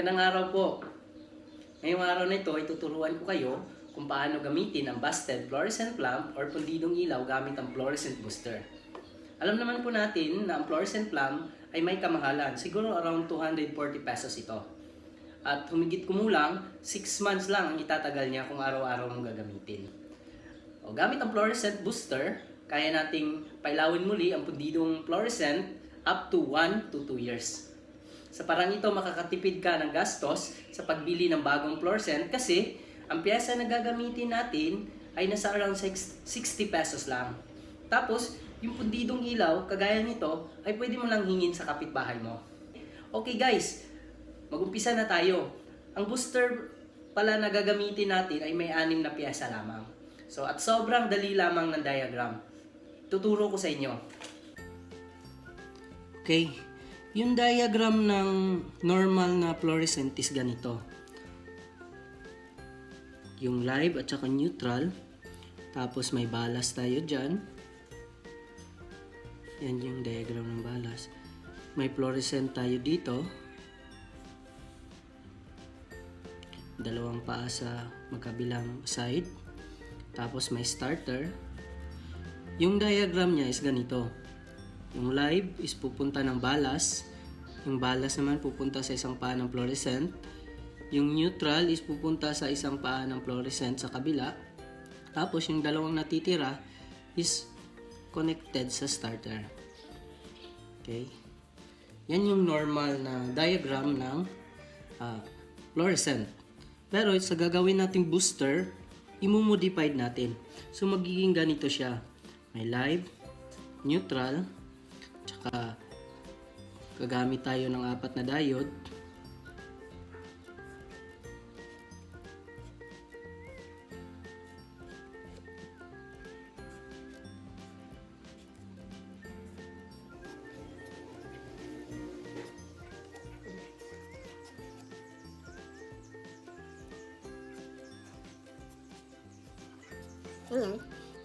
Magandang araw po. Ngayong araw na ito ay tuturuan ko kayo kung paano gamitin ang busted fluorescent lamp or pundidong ilaw gamit ang fluorescent booster. Alam naman po natin na ang fluorescent lamp ay may kamahalan. Siguro around 240 pesos ito. At humigit kumulang, 6 months lang ang itatagal niya kung araw-araw mong gagamitin. Gamit ang fluorescent booster, kaya nating pailawin muli ang pundidong fluorescent up to 1 to 2 years. Sa parang ito, makakatipid ka ng gastos sa pagbili ng bagong fluorescent kasi ang piyesa na gagamitin natin ay nasa around 60 pesos lang. Tapos, yung pundidong ilaw, kagaya nito, ay pwede mo lang hingin sa kapitbahay mo. Okay guys, mag-umpisa na tayo. Ang booster pala na gagamitin natin ay may 6 na piyesa lamang. So, at sobrang dali lamang ng diagram. Tuturo ko sa inyo. Okay. Yung diagram ng normal na fluorescent is ganito. Yung live at saka neutral. Tapos may balas tayo dyan. Yan yung diagram ng balas. May fluorescent tayo dito. Dalawang paa sa magkabilang side. Tapos may starter. Yung diagram niya is ganito. Yung live is pupunta ng balas. Yung balas naman pupunta sa isang paa ng fluorescent. Yung neutral is pupunta sa isang paa ng fluorescent sa kabila. Tapos yung dalawang natitira is connected sa starter. Okay? Yan yung normal na diagram ng fluorescent. Pero sa gagawin nating booster, imomodified natin. So magiging ganito siya. May live, neutral, tsaka gagamit tayo ng 4 na diode.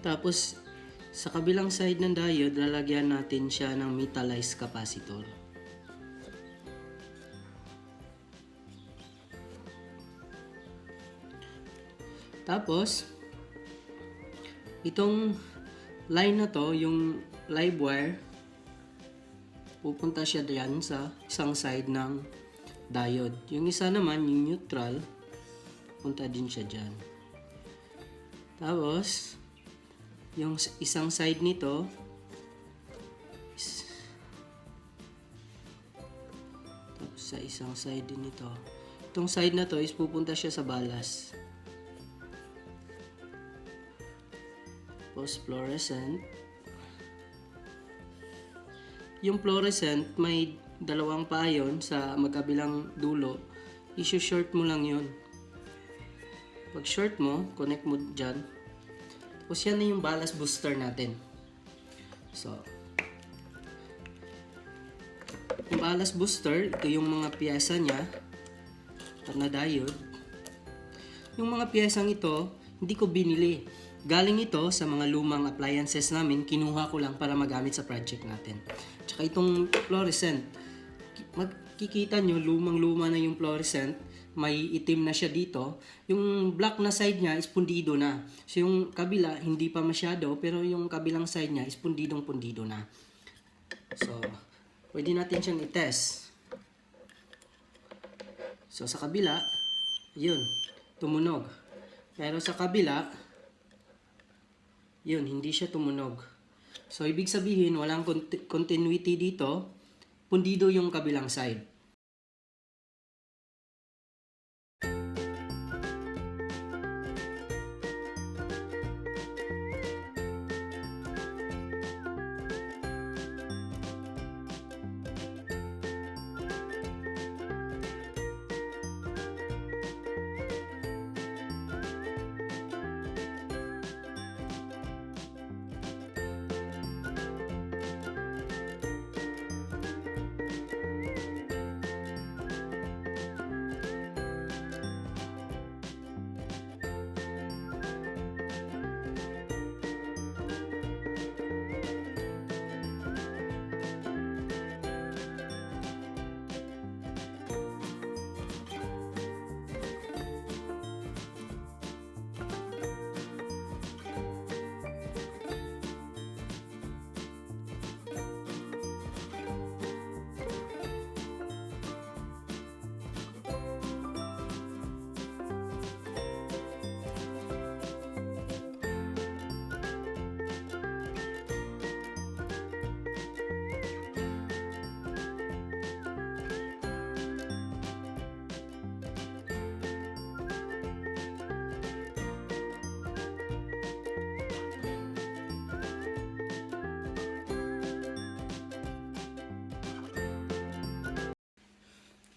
Tapos sa kabilang side ng diode, lalagyan natin siya ng metallized capacitor. Tapos, itong line na to, yung live wire, pupunta siya diyan sa isang side ng diode. Yung isa naman, yung neutral, punta din siya diyan. Tapos, yung isang side nito, tapos sa isang side din nito. Itong side na to is pupunta siya sa balas. Tapos fluorescent. Yung fluorescent may dalawang paa yun sa magkabilang dulo. I-short mo lang yun. Pag short mo, connect mo dyan. Tapos yan na yung balas booster natin. So, yung balas booster, ito yung mga piyesa niya. Ito na diode. Yung mga piyesang ito, hindi ko binili. Galing ito sa mga lumang appliances namin, kinuha ko lang para magamit sa project natin. Tsaka itong fluorescent, makikita nyo, lumang-luma na yung fluorescent, may itim na siya dito. Yung black na side niya is pundido na. So yung kabila, hindi pa masyado, pero yung kabilang side niya is pundidong-pundido na. So, pwede natin siyang i-test. So sa kabila, yun, tumunog. Pero sa kabila, yun, hindi siya tumunog. So, ibig sabihin, walang continuity dito. Pundido yung kabilang side.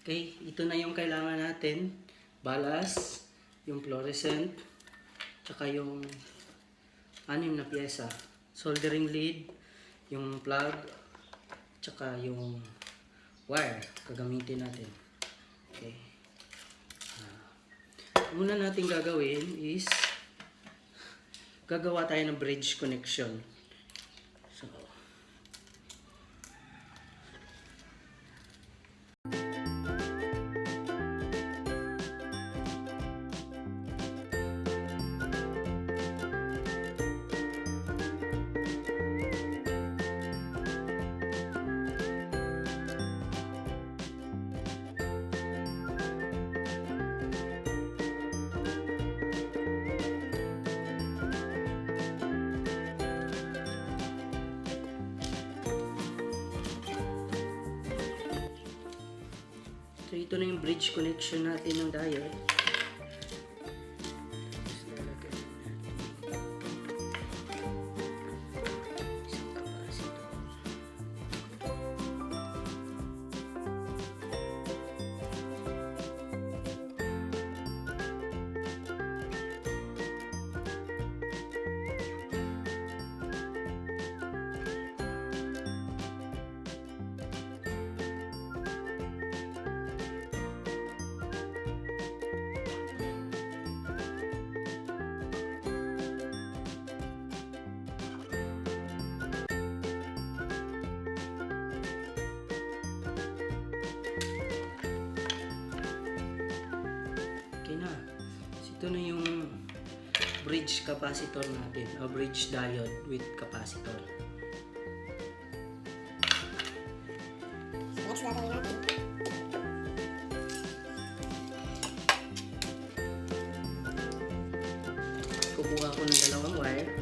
Okay, ito na yung kailangan natin. Balas, yung fluorescent, tsaka yung 6 na pyesa. Soldering lead, yung plug, tsaka yung wire gagamitin natin. Okay. Una natin gagawin is gagawa tayo ng bridge connection. So, So ito na yung bridge connection natin ng diode. Okay na. So, ito na yung bridge capacitor natin, o bridge diode with capacitor. Next gagawin natin. Kukuha ko ng dalawang wire.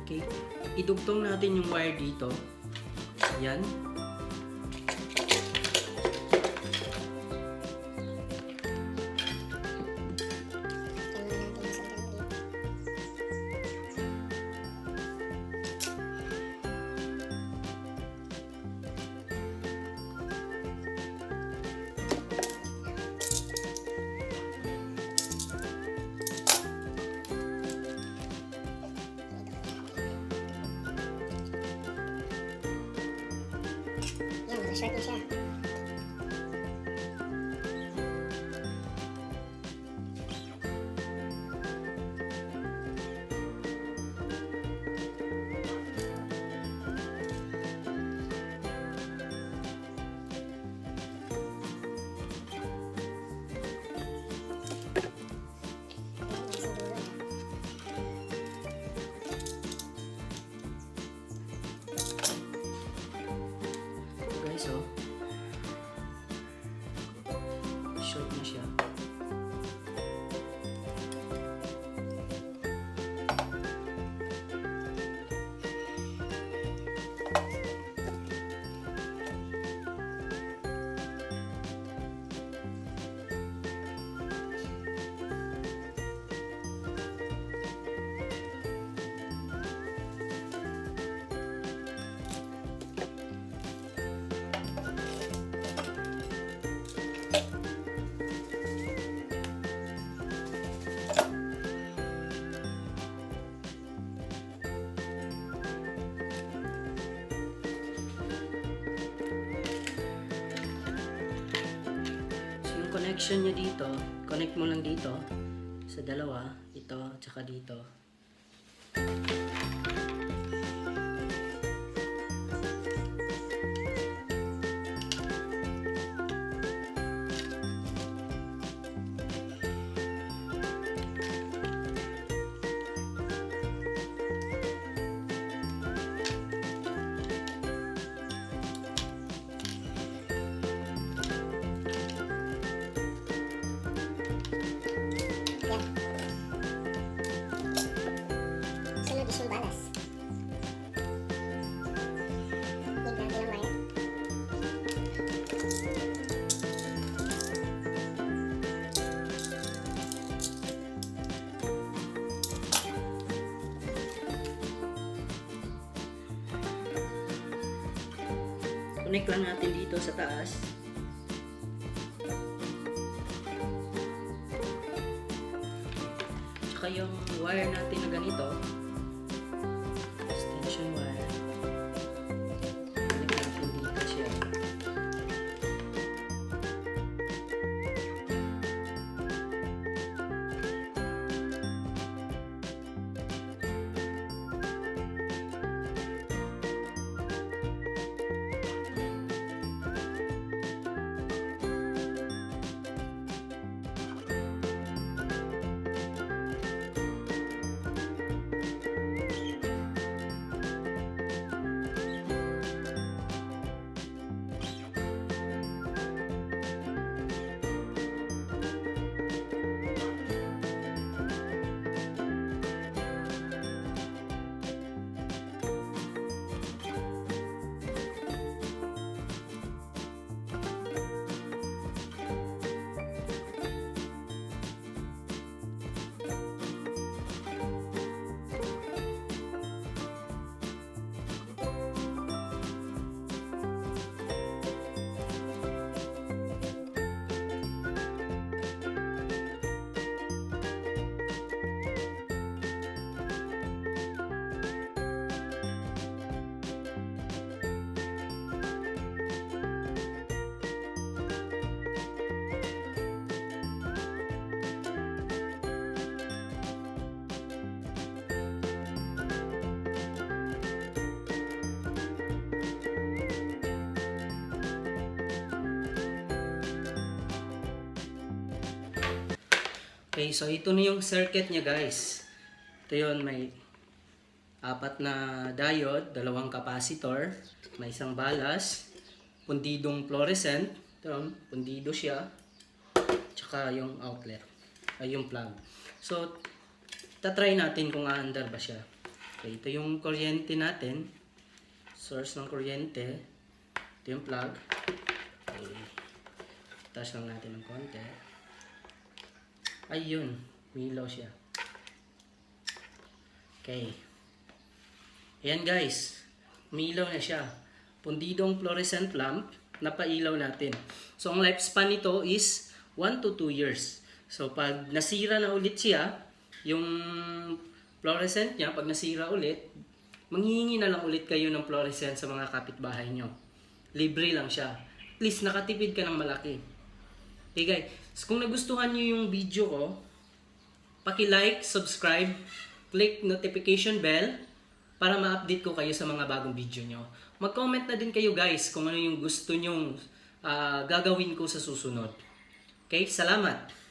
Okay. Idugtong natin yung wire dito. Yan. Short na siya. Guys, oh. Short na siya. Connection nyo dito, connect mo lang dito sa dalawa, ito at saka dito. connect lang natin dito sa taas. Tsaka yung wire natin na ganito, extension wire, connect natin dito siya. Okay, so ito na yung circuit niya guys. Ito yun, may 4 na diode, 2 capacitor, may isang balas, Pundidong fluorescent, ito yun, pundido siya, tsaka yung outlet, ay yung plug. So, tatry natin kung aandar ba siya. Okay, ito yung kuryente natin, source ng kuryente, ito yung plug. Okay, touch lang natin ng konti. Ayun, ilaw siya. Okay. Ayan guys, umiilaw na siya. Pundidong fluorescent lamp na pailaw natin. So ang lifespan nito is 1 to 2 years. So pag nasira na ulit siya, yung fluorescent niya, pag nasira ulit, manghingi na lang ulit kayo ng fluorescent sa mga kapitbahay nyo. Libre lang siya. At least nakatipid ka ng malaki. Okay guys, so kung nagustuhan nyo yung video ko, paki-like, subscribe, click notification bell para ma-update ko kayo sa mga bagong video nyo. Mag-comment na din kayo guys kung ano yung gusto nyong gagawin ko sa susunod. Okay, salamat!